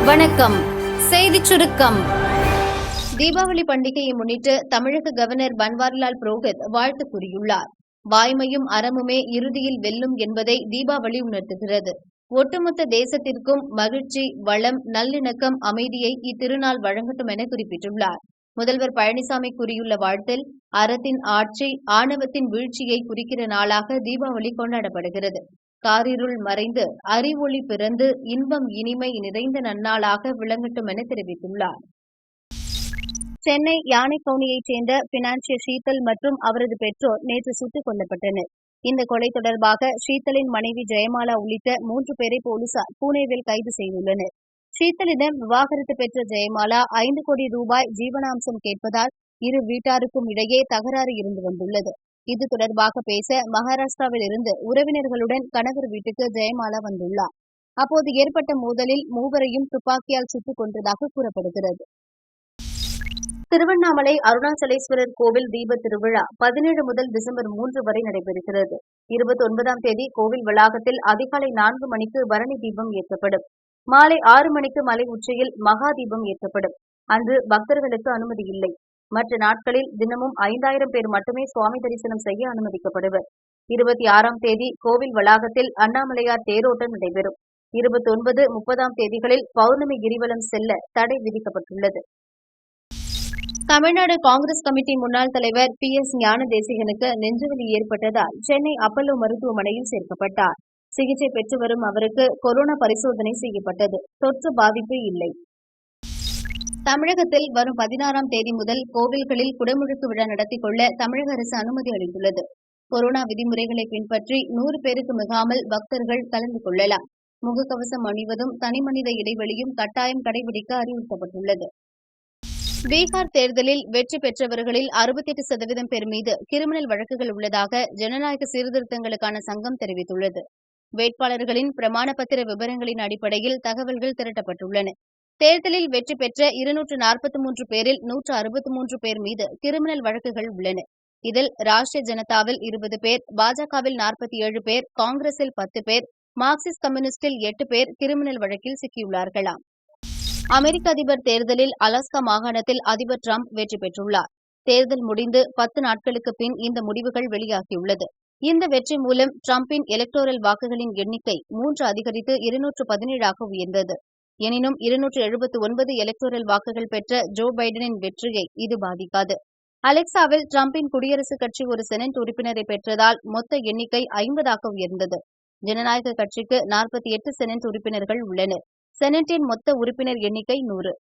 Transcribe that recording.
வணக்கம். செய்திச் சுருக்கம். தீபாவளி பண்டிகையை முன்னிட்டு தமிழக கவர்னர் பன்வாரிலால் புரோஹித் வாழ்த்து கூறியுள்ளார். வாய்மையும் அறமுமே இறுதியில் வெல்லும் என்பதை தீபாவளி உணர்த்துகிறது. ஒட்டுமொத்த தேசத்திற்கும் மகிழ்ச்சி, வளம், நல்லிணக்கம், அமைதியை இத்திருநாள் வழங்கட்டும் என குறிப்பிட்டுள்ளார். முதல்வர் பழனிசாமி கூறியுள்ள வாழ்த்தில், அறத்தின் ஆட்சி, ஆணவத்தின் வீழ்ச்சியை குறிக்கிற நாளாக தீபாவளி கொண்டாடப்படுகிறது. காரிருள் மறைந்து அறிவொளி பிறந்து இன்பம் இனிமை நிறைந்த நன்னாளாக விளங்கட்டும் என தெரிவித்துள்ளார். சென்னை யானைக்கவுனியைச் சேர்ந்த பினான்சியர் ஷீதல் மற்றும் அவரது பெற்றோர் நேற்று சுட்டுக் கொல்லப்பட்டனர். இந்த கொலை தொடர்பாக ஷீதலின் மனைவி ஜெயமாலா உள்ளிட்ட 3 பேரை போலீசார் புனேவில் கைது செய்துள்ளனர். ஷீதலிடம் விவாகரத்து பெற்ற ஜெயமாலா 5 கோடி ரூபாய் ஜீவனாம்சம் கேட்பதால் இரு வீட்டாருக்கும் இடையே தகராறு இருந்து வந்துள்ளது. இது தொடர்பாக பேச மகாராஷ்டிராவில் இருந்து உறவினர்களுடன் கணவர் வீட்டுக்கு ஜெயமாலா வந்துள்ளார். அப்போது ஏற்பட்ட மோதலில் மூவரையும் துப்பாக்கியால் சுட்டுக் கொன்றதாக கூறப்படுகிறது. திருவண்ணாமலை அருணாச்சலேஸ்வரர் கோவில் தீப திருவிழா 17 முதல் டிசம்பர் 3 வரை நடைபெறுகிறது. 29ஆம் தேதி கோவில் வளாகத்தில் அதிகாலை 4 மணிக்கு பரணி தீபம் ஏற்றப்படும். மாலை 6 மணிக்கு மலை உச்சியில் மகா தீபம் ஏற்றப்படும். அன்று பக்தர்களுக்கு அனுமதி இல்லை. மற்ற நாட்களில் தினமும் 5000 பேர் மட்டுமே சுவாமி தரிசனம் செய்ய அனுமதிக்கப்படுவர். 26ஆம் தேதி கோவில் வளாகத்தில் அண்ணாமலையார் தேரோட்டம் நடைபெறும். 29, 30ஆம் தேதிகளில் பௌர்ணமி கிரிவலம் செல்ல தடை விதிக்கப்பட்டுள்ளது. தமிழ்நாடு காங்கிரஸ் கமிட்டி முன்னாள் தலைவர் PS ஞானதேசிகனுக்கு நெஞ்சுவலி ஏற்பட்டதால் சென்னை அப்பல்லோ மருத்துவமனையில் சேர்க்கப்பட்டார். சிகிச்சை பெற்று வரும் அவருக்கு கொரோனா பரிசோதனை செய்யப்பட்டது. தொற்று பாதிப்பு இல்லை. தமிழகத்தில் வரும் 16ஆம் தேதி முதல் கோவில்களில் குடமுழுக்கு விழா நடத்திக் கொள்ள தமிழக அரசு அனுமதி அளித்துள்ளது. கொரோனா விதிமுறைகளை பின்பற்றி 100 பேருக்கு மிகாமல் பக்தர்கள் கலந்து கொள்ளலாம். முகக்கவசம் அணிவதும் தனிமனித இடைவெளியும் கட்டாயம் கடைபிடிக்க அறிவுறுத்தப்பட்டுள்ளது. பீகார் தேர்தலில் வெற்றி பெற்றவர்களில் 68% பேர் மீது கிரிமினல் வழக்குகள் உள்ளதாக ஜனநாயக சீர்திருத்தங்களுக்கான சங்கம் தெரிவித்துள்ளது. வேட்பாளர்களின் பிரமாண பத்திர விவரங்களின் அடிப்படையில் தகவல்கள் திரட்டப்பட்டுள்ளன. தேர்தலில் வெற்றி பெற்ற 243 பேரில் 163 பேர் மீது கிரிமினல் வழக்குகள் உள்ளன. இதில் ராஷ்டிரிய ஜனதாவில் 20 பேர், பாஜகவில் 47 பேர், காங்கிரஸில் 10 பேர், மார்க்சிஸ்ட் கம்யூனிஸ்டில் 8 பேர் கிரிமினல் வழக்கில் சிக்கியுள்ளார்களாம். அமெரிக்க அதிபர் தேர்தலில் அலாஸ்கா மாகாணத்தில் அதிபர் டிரம்ப் வெற்றி பெற்றுள்ளார். தேர்தல் முடிந்து 10 நாட்களுக்கு பின் இந்த முடிவுகள் வெளியாகியுள்ளது. இந்த வெற்றி மூலம் டிரம்பின் எலக்டோரல் வாக்குகளின் எண்ணிக்கை 3 அதிகரித்து 217ஆக உயர்ந்தது. எனினும் 279 எலக்டோரல் வாக்குகள் பெற்ற ஜோ பைடனின் வெற்றியை இது பாதிக்காது. அலெக்சாவில் டிரம்பின் குடியரசுக் கட்சி ஒரு செனட் உறுப்பினரை பெற்றதால் மொத்த எண்ணிக்கை 50ஆக உயர்ந்தது. ஜனநாயக கட்சிக்கு 48 செனட் உறுப்பினர்கள் உள்ளனர். செனட்டின் மொத்த உறுப்பினர் எண்ணிக்கை 100.